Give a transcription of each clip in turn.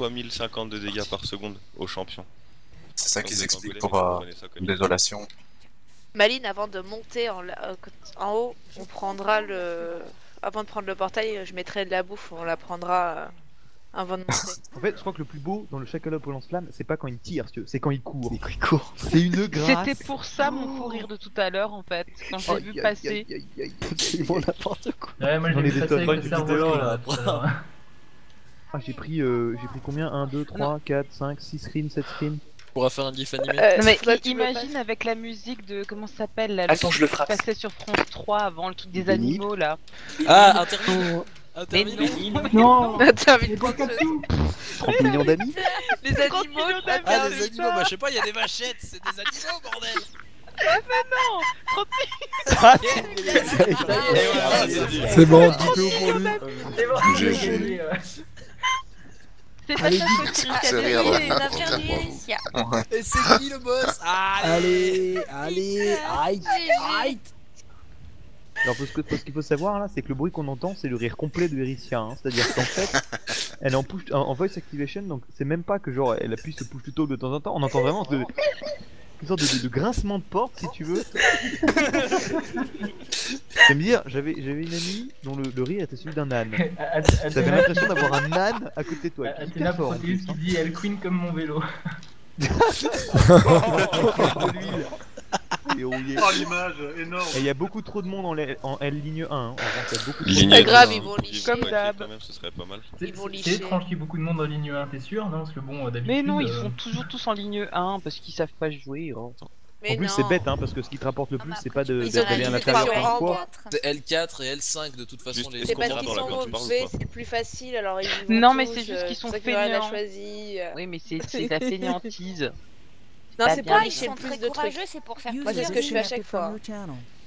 fois 1050 de dégâts par seconde au champion. C'est ça Donc, qu'ils les expliquent Congolais, pour mais ça connaît. désolation. Maline, avant de monter en haut, on prendra le... Avant de prendre le portail, je mettrai de la bouffe, on la prendra avant de monter. En fait, je crois que le plus beau dans le Chakalop au lance-flamme, c'est pas quand il tire, c'est quand il court. C'est quoi, il court. C'est une grâce. C'était pour ça mon fou rire de tout à l'heure en fait, quand je l'ai vu passer. Absolument n'importe quoi. Ouais, moi J'en ai j'ai vu des passer tonnes. avec le cerveau vidéo, là. là. tout à l'heure. Ah, j'ai pris combien 1, 2, 3, 4, 5, 6 screens, 7 screens. On pourra faire un gif animé. Non mais faudrait que tu me imagine avec la musique de comment ça s'appelle là, Attends, le je le truc frappe. qui passait sur France 3 avant le truc des Béni. animaux là. Ah, interview. Mais Interview. Non. T'as envie de prendre 30 millions d'amis. les animaux, Ah, des animaux, bah je sais pas, il y a des vachettes, c'est des animaux, bordel. C'est bon, du pour lui. C'est bon, GG. j'ai gagné, C'est pas ça C'est rire, que là. Et c'est qui le boss? Allez, allez, aïe, aïe. Alors, parce que ce qu'il faut savoir là, c'est que le bruit qu'on entend, c'est le rire complet de Ericia. Hein. C'est-à-dire qu'en fait, elle est en voice activation, donc c'est même pas que genre elle appuie ce push to talk de temps en temps. On entend vraiment une sorte de grincement de porte, si tu veux. C'est me dire, j'avais une amie dont le rire était celui d'un âne. T'avais l'impression d'avoir un âne à côté de toi. Athéna Proteus qui dit elle queen comme mon vélo. Et rouillé. Oh l'image énorme. Et il y a beaucoup trop de monde en L ligne 1. Hein. En revanche, il y a beaucoup trop de Ligne monde. Pas grave, un, ils vont petit licher. peu Comme paquet d'hab. quand même, ce serait pas mal. Ils vont C'est licher. étrange qu'il y ait beaucoup de monde en ligne 1, t'es sûr? Non, parce que bon, d'habitude. Mais non, ils sont toujours tous en ligne 1 parce qu'ils savent pas jouer. Hein. Mais En plus, non. c'est bête, hein, parce que ce qui te rapporte le plus, c'est pas Ils ont d'aller à la l'intérieur limite en en quoi. C'est L4 et L5 de toute façon. Juste, Les est-ce C'est qu'on parce verra qu'ils dans la sont quand tu parles ou groupés, pas c'est plus facile, alors ils y vont Non, mais tous, c'est juste qu'ils sont c'est ça que Ryan a feignants. choisi. Oui, mais c'est la fainéantise. Non, Pas c'est bien. pas Ils licher sont le plus très de trucs. courageux, c'est pour faire Moi, c'est ce que je fais à chaque fois.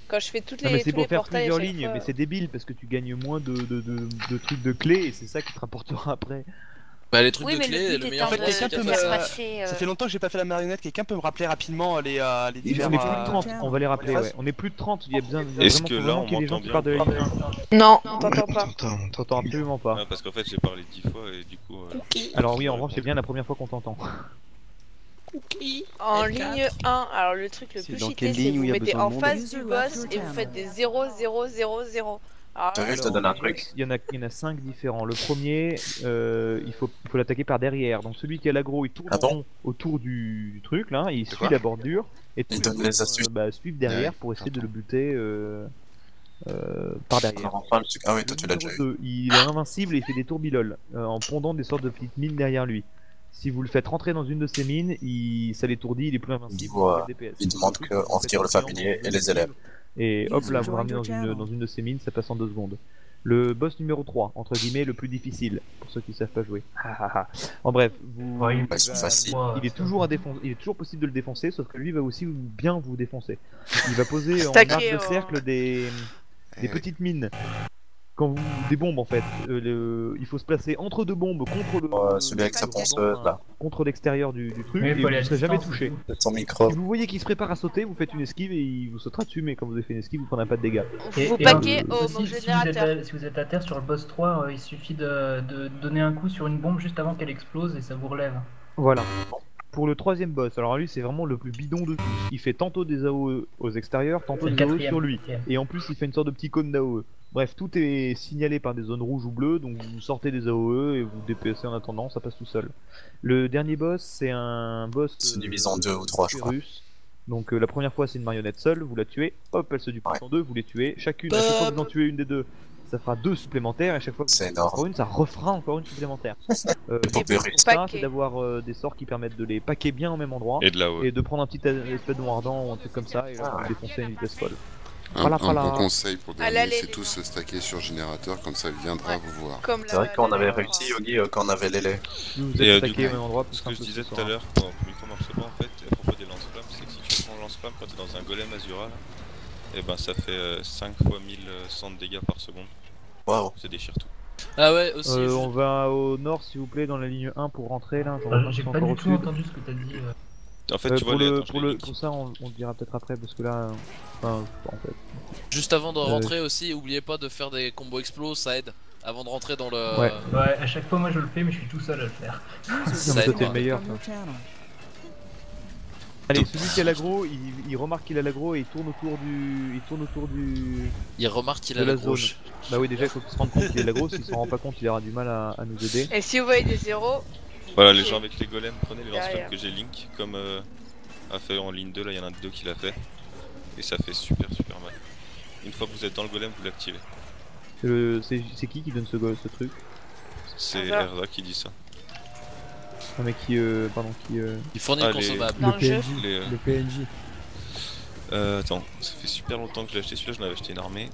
Quand je fais toutes Non, les mais c'est tous pour les faire portails à plusieurs chaque lignes, fois. mais c'est débile parce que tu gagnes moins de trucs de clés et c'est ça qui te rapportera après. Bah, les trucs Oui, de mais clé, le le but meilleur étant En fait, quelqu'un de peut me- faire passer. Ça fait longtemps que j'ai pas fait la marionnette, quelqu'un peut me rappeler rapidement les On différents... est plus de 30, on va les rappeler, ouais. On est plus de 30, il y a besoin Est-ce vraiment que faut là, vraiment on qu'il y ait des gens m'entend qui bien partent de la ou ligne 1. Non, on t'entend pas. On t'entend absolument pas. Ah, parce qu'en fait, j'ai parlé 10 fois et du coup. Alors oui, en revanche, c'est bien la première fois qu'on t'entend. En L4. ligne 1, alors le truc le C'est plus dans cheaté, quelle c'est ligne vous où il y a mettez besoin de en monde face du boss et vous faites des 0, 0, 0, 0. Alors T'as là, vu, je te donne un truc. Il y en a 5 différents. Le premier, il faut l'attaquer par derrière. Donc celui qui a l'aggro, il tourne Ah en bon rond autour du truc là, il suit quoi la bordure et tous Il les donne les autres, astuces. suivent derrière Ouais, pour essayer de j'entends. le buter par derrière. Alors, enfin, le truc- Ah oui, toi tu l'as Le déjà eu. numéro 2, il est invincible et il fait des tourbiloles en pondant des sortes de petites mines derrière lui. Si vous le faites rentrer dans une de ces mines, ça l'étourdit, il est plus invincible. Ouais, il fait DPS. il demande Donc, qu'on vous retire le faites familier et les élèves. Et hop là, vous ramenez dans une de ces mines, ça passe en 2 secondes. Le boss numéro 3, entre guillemets, le plus difficile, pour ceux qui savent pas jouer. En bref, vous... Ouais, Bah, ils sont faciles. il est toujours il est toujours possible de le défoncer, sauf que lui va aussi bien vous défoncer. Il va poser en Stacker, arc de cercle des petites mines. Quand vous des bombes en fait, il faut se placer entre 2 bombes contre le Celui avec sa ponceuse là. contre l'extérieur du truc Oui, et faut vous aller à ne serez jamais distance, touché. c'est tout. Son micro. Si vous voyez qu'il se prépare à sauter, vous faites une esquive et il vous sautera dessus, mais quand vous avez fait une esquive, vous prendrez pas de dégâts. Vous paquez au aussi, générateur. si vous êtes à terre sur le boss 3, il suffit de donner un coup sur une bombe juste avant qu'elle explose et ça vous relève. Voilà. Pour le 3ème boss, alors lui c'est vraiment le plus bidon de tous. Il fait tantôt des AOE aux extérieurs, tantôt C'est le des AOE quatrième. sur lui. Et en plus il fait une sorte de petit cône d'AOE. Bref, tout est signalé par des zones rouges ou bleues, donc vous sortez des AOE et vous DPSez en attendant, ça passe tout seul. Le dernier boss, c'est un boss Se divise en 2 ou 3, je crois. russe. Donc la première fois c'est une marionnette seule, vous la tuez, hop elle se duplique en 2, vous les tuez, chacune, à chaque fois que vous en tuez une des deux, ça fera 2 supplémentaires et à chaque fois que vous C'est en tuez encore énorme. une, ça refera encore une supplémentaire. Poupée Pour russe. ça, Paquet. c'est d'avoir des sorts qui permettent de les paquer bien au même endroit Et de là-haut. et de prendre un petit espèce de mordant ou un truc comme ça et là vous défoncez à une vitesse folle. Un Voilà, bon voilà. conseil pour Ah, là, gagner, les- c'est tous se stacker sur générateur, comme ça il viendra Ouais. vous voir. Comme C'est vrai qu'on avait réussi, Yogi, quand on avait les laits. Plus vous Et, êtes du attaqué au coup, même endroit, plus Ce que je simple disais ce tout à sera. l'heure, quand le micro marche pas en fait, à propos des lance-flammes, c'est que si tu prends le lance-flamme quand t'es dans un golem Azura, là, et ben ça fait 5 fois 1100 de dégâts par seconde. Waouh. Ça déchire tout. Ah ouais, aussi. On va au nord s'il vous plaît dans la ligne 1 pour rentrer là. J'ai pas du tout entendu ce que t'as dit. En fait, tu vois pour, les. le, attends, je les pour ça on le dira peut-être après parce que là enfin en fait Juste avant de rentrer aussi, oubliez pas de faire des combos explos, ça aide avant de rentrer dans le. Ouais. Ouais, à chaque fois, moi je le fais, mais je suis tout seul à le faire. Non, mais toi t'es le meilleur. From your channel. Allez, celui qui a l'agro, il remarque qu'il a l'agro et il tourne autour du. Il remarque qu'il de a la la zone. gauche. Bah oui, déjà il faut qu'il se rende compte qu'il a l'agro, s'il s'en rend pas compte, il aura du mal à nous aider. Et si vous voyez des zéros, Voilà, les gens avec les golems, prenez les lance-flammes Derrière. que j'ai link, comme a fait en ligne 2, là il y en a 2 qui l'a fait. Et ça fait super mal. Une fois que vous êtes dans le golem, vous l'activez. C'est qui donne ce truc? C'est Ah, Erda qui dit ça. Un mec qui Il fournit Ah, le consommable. dans le jeu. Les, Le PNJ. attends, ça fait super longtemps que je l'ai acheté celui-là, je l'avais acheté une armée.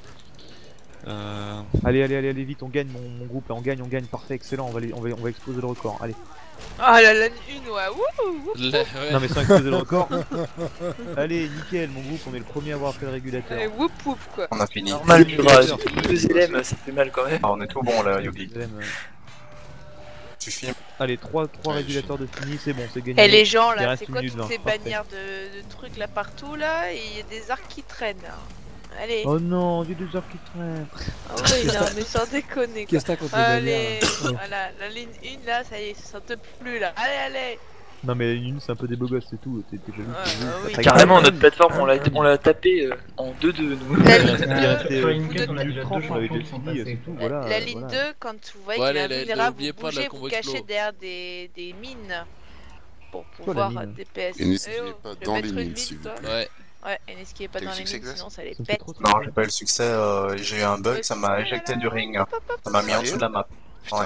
Allez vite, on gagne mon groupe là, on gagne, parfait, excellent, on va exploser le record, allez. Ah la lane 1, ouais, wouhou. Ouais. Non mais sans exploser le record. Allez, nickel, mon groupe, on est le premier à avoir fait le régulateur. Ouais, whoop whoop quoi. On a fini. Normal, Régulateur, deux élèves, ça fait mal quand même. Ah, on est tout bon là, Yogi. Deuxième, Suffit. Allez, 3 régulateurs de fini, c'est bon, c'est gagné. Et les gens Il là, reste c'est quoi une toutes minute ces 20, parfait. bannières de trucs là partout là? Et il y a des arcs qui traînent. Allez. Oh non, il y a 2 heures qui traînent. Ah oui, non, mais sans déconner quoi. Qu'est-ce que t'as contre les Allez, bannières? voilà, la ligne 1 là, ça y est, ça saute plus là. Allez. Non mais une c'est un peu des beaux gosses, c'est tout, t'es jaloux. Oui. Carrément, notre plateforme, on l'a tapé en 2-2 nous. La Il ligne restait Sur une quête, on a déjà 2 on avait champions déjà qui sont fini, passés. c'est tout, voilà. La ligne voilà. 2, quand vous voyez Ouais, qu'il est allez, invulnérable, n'oubliez vous pas la bougez, combo vous cachez explo. derrière des mines pour Quoi, la pouvoir mine DPS. Et n'esquivez Eh oh, pas je vais dans mettre les une mines, mine, s'il vous toi. plaît. Ouais. Ouais, et n'esquivez pas T'as eu dans les succès, mines, Glace sinon ça les Ça me pète. fait trop Non, j'ai pas eu le succès, j'ai eu un bug, ça m'a éjecté du ring. Ça m'a mis en dessous de la map. Ouais.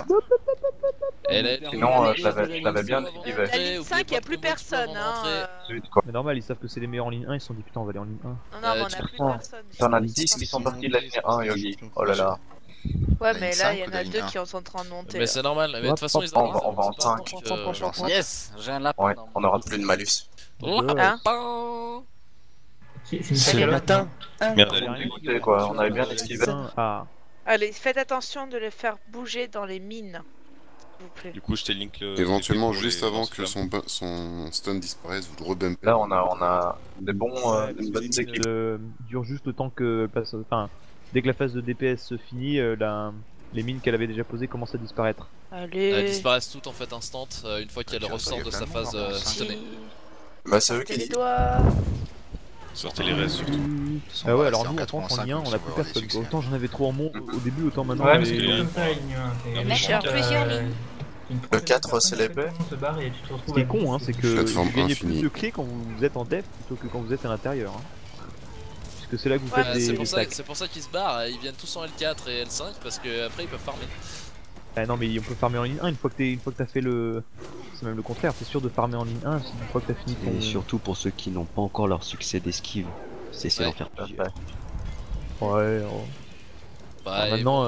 Sinon, je l'avais bien esquivé. La ligne 5, y a plus personne, hein. Zut, quoi. Mais normal, ils savent que c'est les meilleurs en ligne 1, ils se sont dit putain, on va aller en ligne 1. Non, mais on a tu plus prends. personne. T'en as 10 qui sont partis de la ligne 1, Yogi. Oh là là. Ouais, La mais ligne là, 5 il y en ou la a ligne 2 1? qui sont en train de monter. Mais c'est normal, mais de toute façon, ils on va en 5. Yes, j'ai un lapin. Ouais, on aura plus de malus. Hein C'est le matin. Merde, rien allez, Écoutez, quoi, on avait bien esquivé. Ah, Allez, faites attention de le faire bouger dans les mines. S'il vous plaît. du coup je t'ai link le... Éventuellement, pour juste les avant que lance-flammes. son stun disparaisse, vous le rebumpez. Là, on a des une bonne équipe. dure juste le temps que enfin, dès que la phase de DPS se finit, les mines qu'elle avait déjà posées commencent à disparaître. Elles Allez. disparaissent toutes en fait instant une fois qu'elle ressort de sa phase stunnée. Bah, c'est eux Mettez qui les disent. doigts. Sortez les restes surtout. Ah ouais, alors nous en France en lien, on a plus personne. Autant j'en avais trop en mon au début, autant maintenant. Ouais, mais on c'est est- toujours comme ça, la ligne 1. Mais j'ai plusieurs lignes. Le 4, c'est l'épée. Ce qui est con, hein, c'est que Plateforme vous gagnez infinie. plus de clés quand vous êtes en def plutôt que quand vous êtes à l'intérieur. Hein. Puisque c'est là que vous Ouais, faites des stacks. C'est pour ça qu'ils se barrent, ils viennent tous en L4 et L5 parce que après ils peuvent farmer. Ah non, mais on peut farmer en ligne 1 une fois que t'as fait le. C'est même le contraire, t'es sûr de farmer en ligne 1 une fois que t'as fini ton. Et surtout pour ceux qui n'ont pas encore leur succès d'esquive, c'est d'en faire plusieurs. Ouais, Bah, maintenant,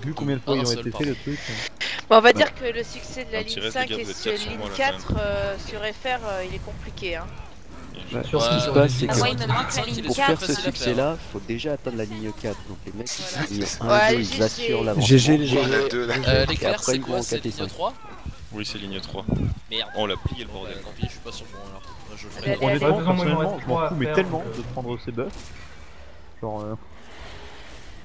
vu combien de fois ils ont été faits le truc. Bon, on va dire que le succès de la Un petit ligne reste, 5 les gars, et vous êtes sur quatre sur ligne moi, là, 4 sur FR, il est compliqué. Hein. Sur ce qui se passe, c'est Ah, que moi, il me manque la ligne pour 4. faire ce succès-là, faut déjà atteindre la ligne 4. Donc les mecs qui sont en ligne 1 Ouais, et 2, ils GG. assurent l'avancement. GG les gens. L'éclair après, c'est ils quoi? vont C'est 4 et ligne 5. 3? Oui, c'est ligne 3. Merde. On l'a plié le Ouais, bordel. tant pis, je suis pas sur bon alors. Moi, je le ferai. Allez, Honnêtement, allez. personnellement, je m'en Ouais, fous, mais faire, tellement donc, de prendre ces buffs. Genre,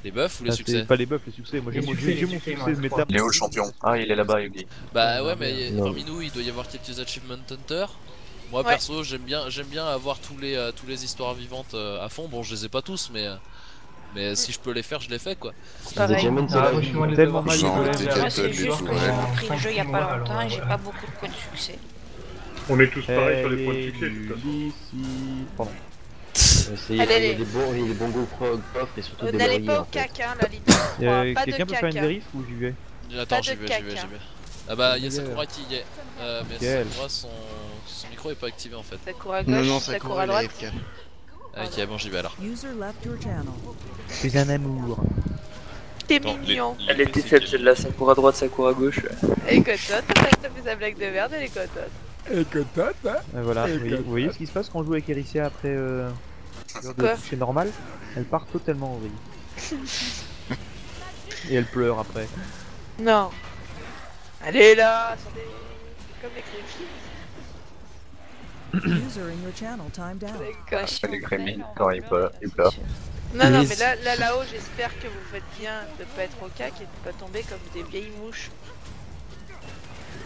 Les buffs ou les c'est succès? pas les buffs, les succès. Moi j'ai Les mon succès, succès il de reste méta. trois. Il est où le champion? Ah, il est là-bas, Yogi. Bah ouais, mais Non. parmi nous il doit y avoir quelques achievement hunter. Moi Ouais. perso j'aime bien avoir tous les histoires vivantes à fond. Bon je les ai pas tous mais si je peux les faire je les fais quoi. Vous êtes jamais Ah, moi, je suis loin de les Tellement avoir. mal, Genre, les t'es gars. Moi, c'est capable juste de que j'ai tout. repris le jeu il y a pas Alors, longtemps et j'ai voilà. pas beaucoup de points de succès. On est tous pareils sur les points de succès, de toute façon. Ici. Pardon. Il y a Allez, des bons coffres et surtout des N'allez lauriers pas au en fait. CAC, hein, la ligne 3. Pas de Quelqu'un peut faire une CAC. vérif ou j'y vais? Attends Pas j'y de vais. cac, hein. Ah bah il y a Yeah. Sakura qui y est. Mais Nickel. Sakura son micro est pas activé en fait. Ça court à gauche, ça court à droite. Ah, ok bon j'y vais alors. User left your channel. Je suis un amour. T'es Attends, mignon. Elle était faible celle-là, ça court à droite, ça court à gauche. Elle est cotote, t'as fait sa blague de merde, elle est cotote. Et cotote, hein. Voilà, vous voyez ce qui se passe quand on joue avec Ericia après l'heure de Quoi toucher normal? Elle part totalement en vrille. Et elle pleure après. Non. Allez là, sur des... comme les crédits. Les Grémy, quand il pleure. Non, non, mais là-haut, j'espère que vous faites bien de pas être au cac et de pas tomber comme des vieilles mouches.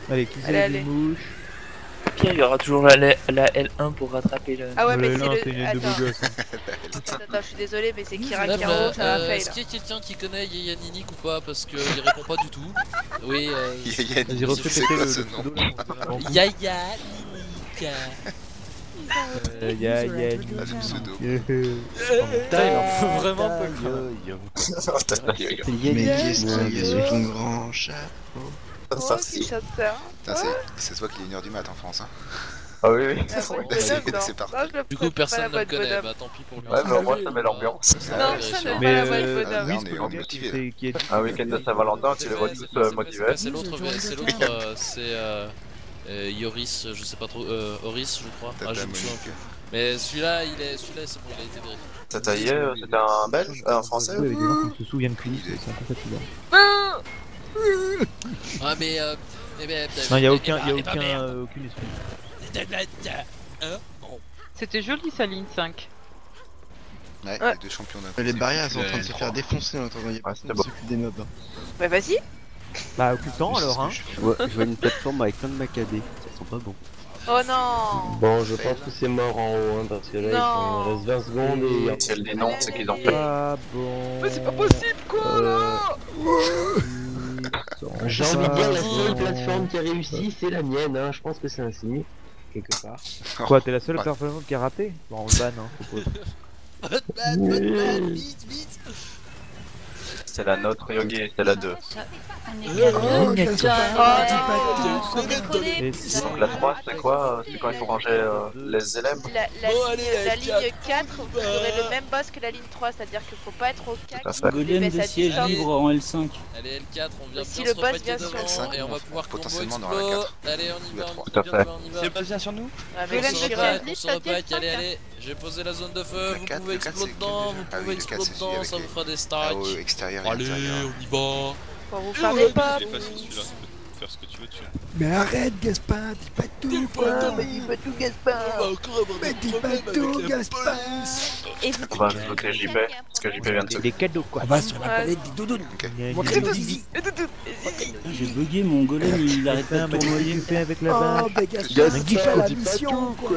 Allez, qui c'est les mouches? Pierre, il y aura toujours la L1 pour rattraper le. Ah ouais, mais L1, c'est une le. de beau gosse. Attends, je suis désolé, mais c'est Kira Même, Kiro, ça va fail. est-ce qu'il y a quelqu'un qui connaît Yaya Ninik ou pas? Parce qu'il répond pas du tout. Oui, Yaya Vas-y, refais c'est péter quoi le ce pseudo, nom? là. Yaya Ninik. Yaya Ah, le pseudo. Putain, il en faut vraiment pas Mais qu'est-ce qu'il y a sous ton grand chapeau? Oh, si ça te sert. C'est toi qui est 1h du mat en France. Hein. Ah oui, oui. C'est parti. Du coup, personne ne le connaît, bah tant pis pour lui. Ouais, mais au moins ça met l'ambiance. Non, ça ne Mais pas la voix de Là, bonhomme. on est motivé. Un week-end de Saint-Valentin, tu les vois tous motivés. C'est l'autre, c'est Yoris, je sais pas trop, Horis, je crois. Ah, je me souviens plus. Mais celui-là, c'est bon, il a été vérifié. Ça taillait, c'était un belge, un français? Oui, avec des gens qui se souviennent plus, c'est un peu fatigant. Ah, mais. Non, il y a aucune excuse. C'était joli sa ligne 5. Ouais, les deux champions d'un. Les barrières sont en train de se faire défoncer en attendant, il y a personne qui s'occupe des mobs. Bah vas-y. Bah, occupe temps alors, hein. Je vois une plateforme avec plein de macadés, ça sent pas bon. Oh non. Bon, je pense que c'est mort en haut, hein, parce que là, il reste 20 secondes et... Si elle dénonce, c'est qu'ils ont fait. Ah bon. Mais c'est pas possible quoi là. J'ai envie de dire, la seule plateforme qui a réussi, c'est la mienne, hein. Je pense que c'est ainsi, quelque part. Quoi, t'es la seule personne qui a raté? Bon, on le banne, hein, Vite. C'est la nôtre, Yogi, c'est la 2. Donc la 3, c'est quoi? C'est quand il faut ranger les élèves? La ligne 4, vous aurez le même boss que la ligne 3, c'est-à-dire qu'il faut pas être au cac. Golem de siège libre en L5. Allez, L4, on vient Si bien le se boss repaquer vient sur devant nous. et on va pouvoir potentiellement combo dans la explo. 4. Allez, on y va, Tout à fait. C'est pas bien sur nous? Golem de siège on se repaque, allez, j'ai posé la zone de feu, vous pouvez exploser dedans, vous pouvez exploser dedans, ça vous fera des stacks. Extérieur, Allez, on y va. Pour vous faire des pop. C'est facile celui-là, tu peux faire ce que tu veux dessus. Mais arrête Gaspard, dis pas tout quoi. Mais dis pas tout Gaspard. Mais dis pas tout Gaspard. On va ajouter JP, parce que JP vient de se... Des cadeaux quoi. On va sur la planète des doudounes. Moi C'est tout. Zizi. J'ai bugué, mon golem il arrête pas de tournoyer. Tu fais avec la Oh balle. mais Gaspard, c'est pas la mission quoi.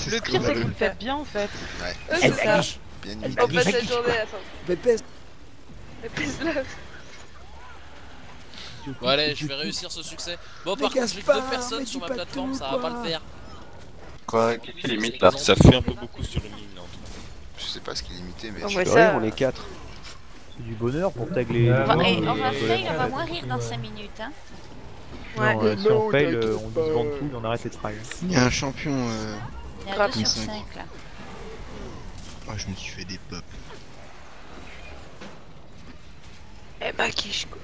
Le pire c'est que vous le faites bien en fait. Ouais. C'est ça. Bien On passe la journée à ça. Pépès. Bon allez, je vais réussir ce succès. Bon par contre, j'ai que 2 personnes sur ma plateforme, ça va pas le faire. Quoi? Qu'est-ce qui limite là? Ça fait un peu beaucoup sur le mine là en tout cas. Je sais pas ce qui est limité, mais. On est 4. C'est du bonheur pour tag les... On va fail, on va mourir dans 5 minutes, hein. Ouais. Non, si on fail, on se vend tout et on arrête les tries. Il y a un champion. Il y a 2 sur 5 là. Oh, je me suis fait des pops. Eh bah quiche quoi.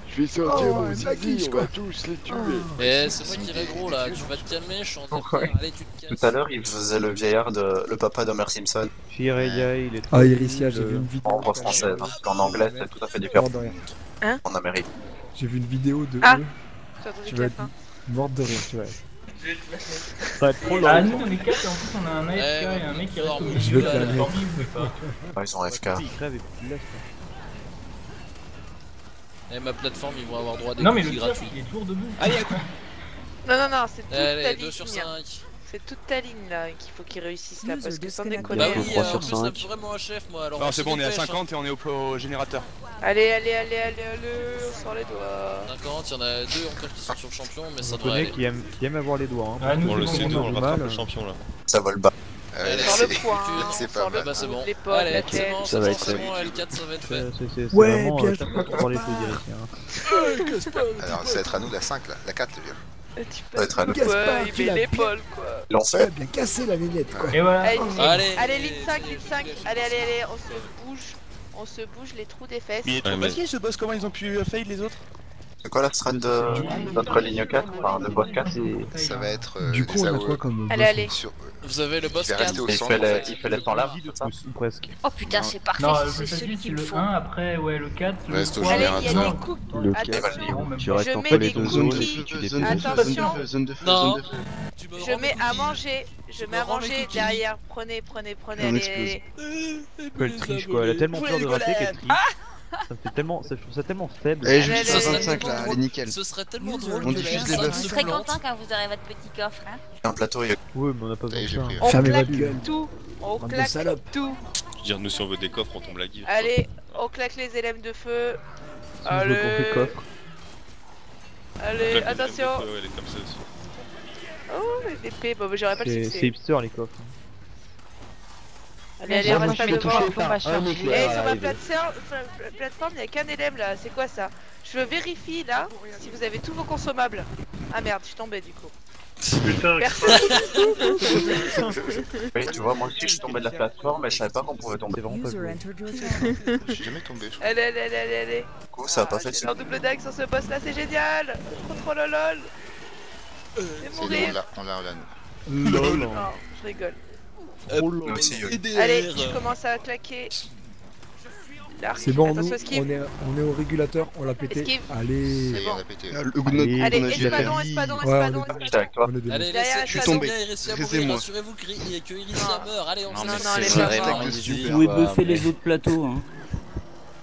Je vais sortir mon zizi, on va tous les tuer. Eh, c'est moi qui gros là, tu vas te calmer, je suis en train de faire. Allez, tu te casses. Tout à l'heure, il faisait le vieillard de... le papa d'Homer Simpson. Chireya, il est... Ah Iricia, j'ai vu une vidéo. En voix française, hein. En anglais, c'est tout à fait différent. Hein? En Amérique. J'ai vu une vidéo de Ah. eux. Tu vas être morte de rire, tu vois. Ça va être trop long. Ah, nous on est 4 et en plus on a un AFK et un mec qui reste au milieu. Je vais te la la mettre. formule, mais pas. Ah, ils ont AFK. Il crève et puis tu le laisses. Eh, ma plateforme, ils vont avoir droit à des Non mais le cookies pire, gratuits. il est toujours debout. Non, c'est toute ta Allez, ligne. 2 sur 5. C'est toute ta ligne là qu'il faut qu'il réussisse là parce que sans Bah déconner. oui, en plus, ça me ferait vraiment un chef moi. Alors, Non, c'est bon, on est à dépêche, 50 et on est au générateur. Allez, on sort les doigts. 50, il y en a 2 encore qui sont sur le champion, mais ça On devrait connaît aller. qui aime avoir les doigts. Hein. Ah, nous, Bon, le c'est C2, bon, on du rattrape mal. le champion là. Ça vole bas. On sort le point. C'est on pas sort mal. le Bah c'est bon. l'épaule, Allez, la c'est tête. bon, Ça va être c'est bon, L4 ça va être fait. C'est Ouais, vraiment bien tape pour les choses ici. Alors, ça va être à nous la 5 là, la 4 viens. Tu Ça va être à nous. Gaspard, il tu met l'as l'épaule quoi. Ils l'ont Tu as fait? bien cassé la lunette quoi. Et voilà. Allez, ligne 5. Allez, on se bouge les trous des fesses. Mais il est trop Ouais, mais- facile ce boss, comment ils ont pu fail les autres? C'est quoi la strat de notre ligne 4, enfin de boss 4? Ça va être Du coup, les on a AOE. quoi comme Allez, allez. Vous avez le boss Je vais 4. rester au Il centre. fait les 100 lames, c'est ça? Presque. Oh putain, c'est parfait, Non, c'est le celui c'est qu'il me le faut. 1, après, ouais, le 4. Reste au le Allez, générateur. il y a des coups. Le Attention. tu restes Je entre mets les des deux zones et cookies. puis tu Zone déposes. de feu, Attention. Zone de feu, Non. zone de feu. Tu me Je rends mets mes à cookies. manger. Je mets à rends mes manger cookies. derrière. Prenez, On allez, explose. allez. Elle triche quoi, elle a tellement peur de rater qu'elle triche. Ça me fait tellement, je trouve ça tellement faible. Allez, je Allez, suis allez, 65 allez, là, elle est nickel. Ce serait tellement drôle On que diffuse la les R5 buffs. Je se serais plante. content quand vous aurez votre petit coffre. Hein. Un plateau, il y a... Ouais, mais on a pas Allez, j'ai besoin de pris. ça. On Fermez claque votre gueule. tout. On Bande de claque salopes. tout. Je veux dire, nous si on veut des coffres, on tombe la guilde. Allez, on claque les élèves de feu. Si je veux qu'on fait coffre. Allez, attention. Elle est comme ça aussi. Oh, l'épée, bon, j'aurais pas le C'est succès. hipster les coffres. Allez, allez, on reste pas devant. Un Et éclair sur ma arrive. plateforme, il n'y a qu'un élève là. C'est quoi ça? Je vérifie là si vous avez tous vos consommables. Ah merde, je suis tombé du coup. Putain, Oui, tu vois, moi aussi je suis tombé de la plateforme, mais je savais pas qu'on pouvait tomber. C'est vraiment pas joué. Je suis jamais tombé, je crois. Allez, allez, allez, allez, allez. Du coup, ça a pas fait J'ai un double dague sur ce boss là, c'est génial. Contrôle lol. C'est C'est mourir. bon, on l'a, nous. LOL. Non, je rigole. Nous aussi, Yogi. Allez, je commence à claquer. L'arc. C'est bon, nous, Attention, esquive. on est au régulateur, on l'a pété. Esquive. Allez. Ça y est, on a pété. Le goût de notre Allez, on a espadon, fait. espadon, Ouais, on espadon. est- J'étais avec toi. On est des Allez, Derrière, laissez, je suis Espadon tombé. bien et réussi à Laissez-moi. mourir. Rassurez-vous que Irissia meurt. Allez, on Non, se non, laisse. non, les C'est gens, vrai, non. on est Vous super. pouvez buffer les autres plateaux. Hein.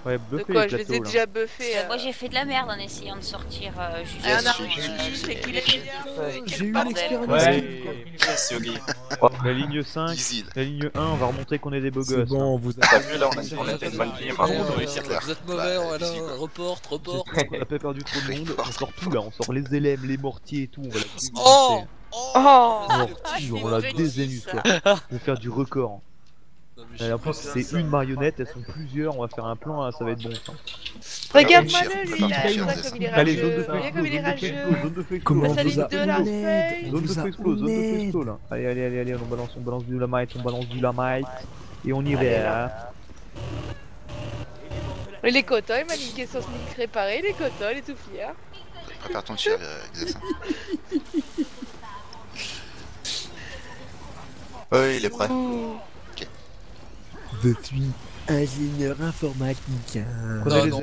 Ouais, De buffer quoi? les Je les ai plateaux là. déjà buffés. Moi j'ai fait de la merde en essayant de sortir juste. Ah, non, J'ai c'est qu'il est génial. J'ai eu Bordel. l'expérience. Ouais. Yes, Yogi. La ligne 5, Easy. la ligne 1, on va remontrer qu'on est des beaux C'est gosses. bon, vous T'as vu là, on a Vous fait une bonne team. êtes hein. on va réussir, clair. Vous êtes mauvais, Bah, voilà. easy, quoi. Reporte. On a pas perdu trop de monde, on sort tout là, on sort les élèves, les mortiers et tout, on va la Oh Oh, mortier, on la désénus quoi. On va faire du record. Et en plus c'est une marionnette, elles sont plusieurs, on va faire un plan, hein, ça va être bon ça. regarde-moi le lui là, Allez, regarde comme il est Allez, zone de rageux. feu, Regarde comme il est rageux. zone de feu, Comment Ça vous ligne a de la feuille. zone de vous a feu explose, zone de feu honnête. explose là. Allez, on balance du lamite, et on y va. Il est content, il m'a niqué son sneak réparé, il est content, il est tout fier. Prépare ton tir, Xaxin. Oui, il est prêt. Je suis ingénieur informatique. Prenez non,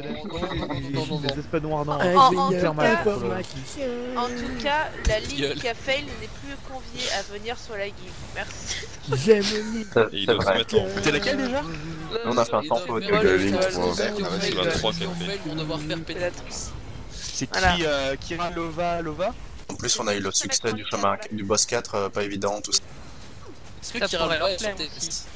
les espadons ardents. Ingénieur en tout cas- informatique. En tout cas, la ligue Gueule. qui a fail n'est plus conviée à venir sur la guilde. Merci. J'aime l'île. C'est Et il doit se vrai. mettre en C'était laquelle déjà On a fait un Ils sans doivent faute. faire de la le ligne seul. 3, Ceux qui ont ouais, fait c'est le 23 qui ont qui a fait vont devoir faire péter. C'est Voilà. qui Lova En plus, on a eu le succès du chemin du boss 4, pas évident, tout ça. Est-ce que Ça Kira pourrait Lova leur est plaire sur tes aussi. listes?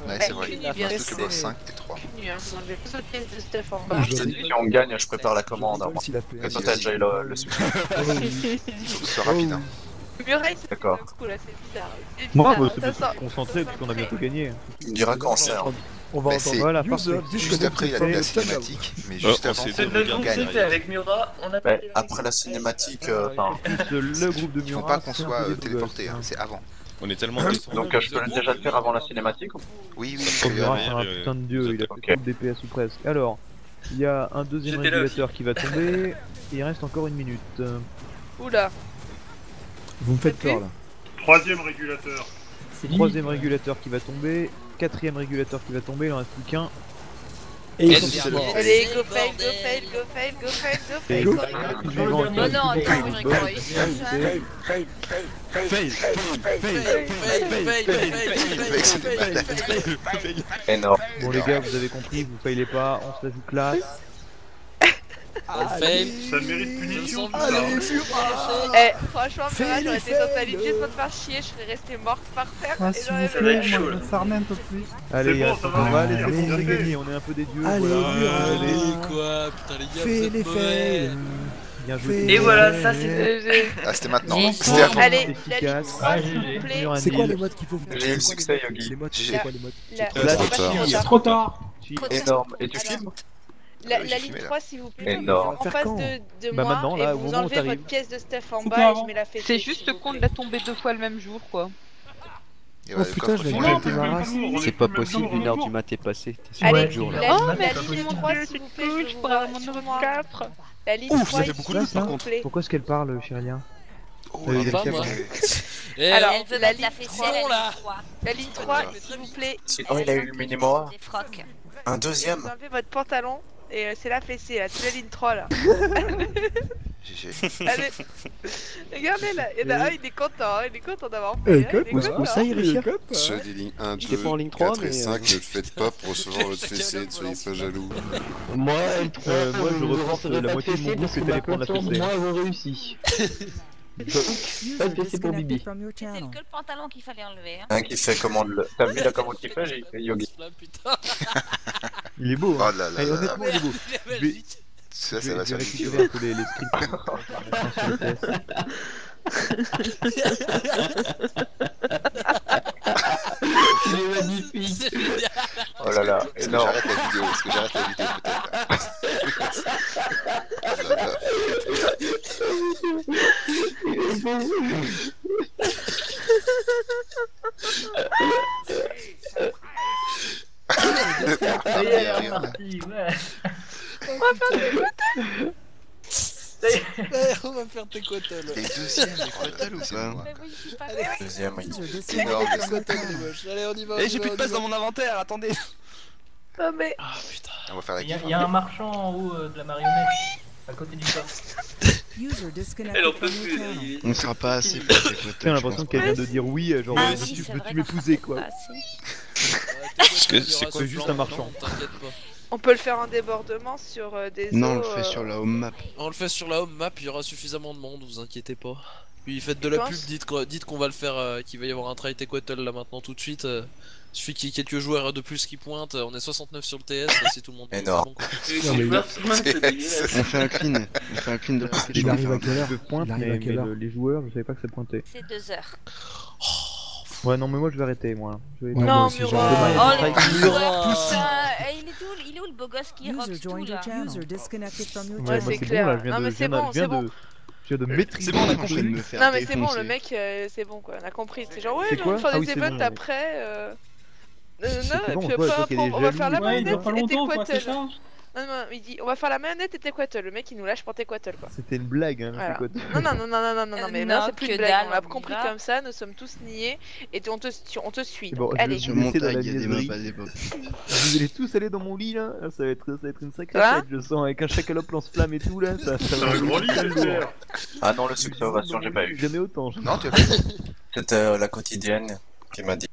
Ouais, c'est vrai. Il Il vient reste que le boss de- 5 et 3. Vous enlevez plus de pièces de stuff en Bah, bas. je te dis, si on gagne, je prépare la commande. hein. S'il a Et fait. toi, t'as déjà eu le succès. Il faut que ce soit rapide. Hein. Muraille, c'est D'accord. un coup là, c'est bizarre. C'est Moi, bizarre, c'est ça plutôt sort. concentré parce qu'on a bientôt gagné. Tu me diras quand c'est. hein. On va Bah, entendre. c'est Voilà, User parfait. juste disconnect après from la the channel. cinématique, mais juste on avant. s'est c'est dit, le on gagne. gagne. avec Murat, on a Ouais, après la cinématique, enfin, Le groupe de Il faut Murat, pas qu'on c'est un soit peu des beaux téléporté, gosses, hein, c'est avant. On est tellement descendu. donc je peux déjà le faire avant la cinématique ou pas? Oui, Oh, oui, Murat, c'est un derrière, putain de dieu, il a fait ok. tout le DPS ou presque. Alors, il y a un deuxième J'étais là régulateur qui va tomber, et il reste encore une minute. Oula. Vous me faites peur là. Troisième régulateur. C'est limite. Troisième régulateur qui va tomber, quatrième régulateur qui va tomber, il en reste plus qu'un. Et ils Et sont c'est tous bon. morts. Allez, C'est go fail, go bordel. fail, go fail, go fail, go Et fail. go. Suivant, Oh non, attends, moi j'aurais pas réussi. Énorme. Bon les gars, vous avez compris, vous failez pas, on se la joue classe. On fail. Ça mérite punition. Eh, franchement, Murat, j'aurais été dans ta ligne juste pour te faire chier, je serais restée morte par terre. Ah, et s'il j'aurais vous fait plaît, la moi, chose. je farmer un peu plus. Allez, bon, gars, ça on va, va laisser allez. on est gagné, on est un peu des dieux, Allez, voilà. Murat. Allez, Quoi, putain les gars, Fais vous êtes les mauvais. fails. bien joué. Fais Et les voilà, fails. ça c'est. Ah, c'était maintenant. J'ai- C'était avant. Allez, la ligne Efficace. 3, s'il vous plaît. Sur un C'est quoi deal. les modes qu'il faut faire? J'ai eu le succès, Yogi. Les modes, J'ai- c'est quoi les modes? La- Trop la- tard. la- Trop tard. Énorme. Et tu filmes? La Oui, j'ai ligne filmé, là. 3, s'il vous plaît. Énorme. En Faire face quand de Bah moi, maintenant, et là, au vous moment où enlevez t'arrives. votre caisse de stuff en Faut bas pas et avant. je mets la fête. C'est juste con de la tomber 2 fois le même jour, quoi. Et Oh ouais, le putain, coffre je l'ai final. pété ma race. C'est pas possible, 1h du mat est passée. T'es sur Allez, le jour là. la Oh, ligne merci, 3, s'il vous plaît, je veux vous voir sur moi. La ligne Ouf, 3 ça fait ici, beaucoup de place, s'il là. vous plaît. Pourquoi est-ce qu'elle parle, Chirélien? pas moi. Alors, Elle veut la mettre la ligne fessée, 3, la ligne 3. la ligne 3, s'il vous plaît. Sinon, il a eu le minimois. Des frocs. Un deuxième. Vous enlevez votre pantalon et c'est la fessée là, c'est la ligne 3 là. GG. Allez, regardez là, il y en a un, il est content d'avoir fait. hein, il est content. Ceux des lignes 1, 2, J'étais pas en ligne 3, 4 et mais, 5, ne le faites pas pour recevoir votre fessée, ne soyez pas jaloux. Moi, L3, moi, je reporte la moitié de mon groupe qui est allé prendre la fessée. Moi, ils ont réussi. Pas de fessée pour Bibi. C'est que le pantalon qu'il fallait enlever. Hein. Un qui fait commande le. T'as vu la commande qu'il fait, Yogi? Il est beau. Oh Hein. là là Allez, là honnêtement, là. il est beau. Je vais- Ça, je ça vais va faire récupérer un peu les scripts. sur le test. Il est magnifique. Oh là là, Est-ce que énorme. j'arrête la vidéo? Est-ce que j'arrête la vidéo peut-être là? Oh là là. Ça y est, on est reparti, ouais. On va faire des photos. On va faire tes quottles. Les deuxièmes, les quottles ou pas? Mais oui, je suis pas Deuxième, oui. Énorme. Allez, on y va. Eh, j'ai plus de place dans mon inventaire, attendez. Non mais. Ah putain. On va faire la Il y a- guerre. il y a un marchand en haut de la marionnette, à côté du coffre. Elle en peut plus, il- On sera pas assez pour tes quotas. J'ai l'impression qu'elle vient de dire oui, genre Ah veux-tu oui, c'est veux-tu vrai, m'épouser t'as quoi. pas assez. C'est juste un marchand. T'inquiète pas. On peut le faire en débordement sur des Non, on eaux, le fait sur la home map. On le fait sur la home map, il y aura suffisamment de monde, vous inquiétez pas. Puis faites de la Tu pub, penses dites qu'on va le faire, qu'il va y avoir un try Tequatl là maintenant tout de suite. Suffit qu'il y ait quelques joueurs de plus qui pointent, on est 69 sur le TS, là, si tout le monde est Énorme. bon, quoi. Non, mais On fait un clean. On fait un clean de toutes les Il arrive à quelle heure? Je pointe, Il arrive à mais quelle heure? les joueurs, je savais pas que ça pointait. C'est 2 heures. Ouais, non, mais moi je vais arrêter, moi. Je vais... Ouais, moi Non, aussi, Murat. j'arrête. Oh Demain, les il y a des putain, il est où le beau gosse qui rock tout là? Ouais, Ouais, moi c'est c'est bon clair. là, je viens Non, de, mais je c'est viens de- bon, je viens c'est bon. de- je viens de maîtriser. C'est bon, on a le compris. truc. Non mais c'est bon, le mec, c'est bon quoi, on a compris. C'est genre ouais, C'est on va quoi faire Ah des oui, c'est events bon, après. Non, C'est et bon, puis toi, après, toi qui es on va faire la jaloux, Ouais, il dure manette pas et longtemps, quoi, c'est Tequatl. ça. Non, non, il dit on va faire la manette et Tequatl. Le mec il nous lâche pour Tequatl quoi. C'était une blague, hein, Voilà. c'est quoi Non, mais là Non, c'est plus que une blague, dalle, on l'a on y compris va. comme ça, nous sommes tous niais et on te suit. C'est bon, Donc, je allez. vais Sur vous mon laisser dans la tag, il y a des niaiserie. maps à l'époque. Vous allez tous aller dans mon lit là, ça va être une sacrée Quoi fête, je sens, avec un chacalope lance-flamme et tout là, ça C'est va un être grand lit, très lourd. j'espère. Ah non, le succès ovation, j'ai pas eu. Jamais autant. Non, tu as fait. C'était la quotidienne qui m'a dit.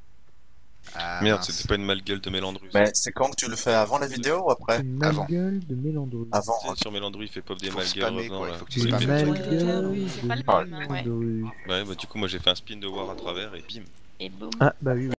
Ah, Merde, mince. c'était pas une malgueule de Mélandrus. Mais c'est quand que tu le fais avant la vidéo ou après? Une Avant. malgueule de Mélandrus. Avant. Tu sais, sur Mélandrus, il fait pop des Faut malgueules spammer, revenant quoi, là. il faut que tu Une spammes. malgueule C'est pas le Ah, même, ouais. de Mélandrus. Ouais, bah du coup, moi j'ai fait un spin de war à travers et bim. Et boum. Ah bah oui.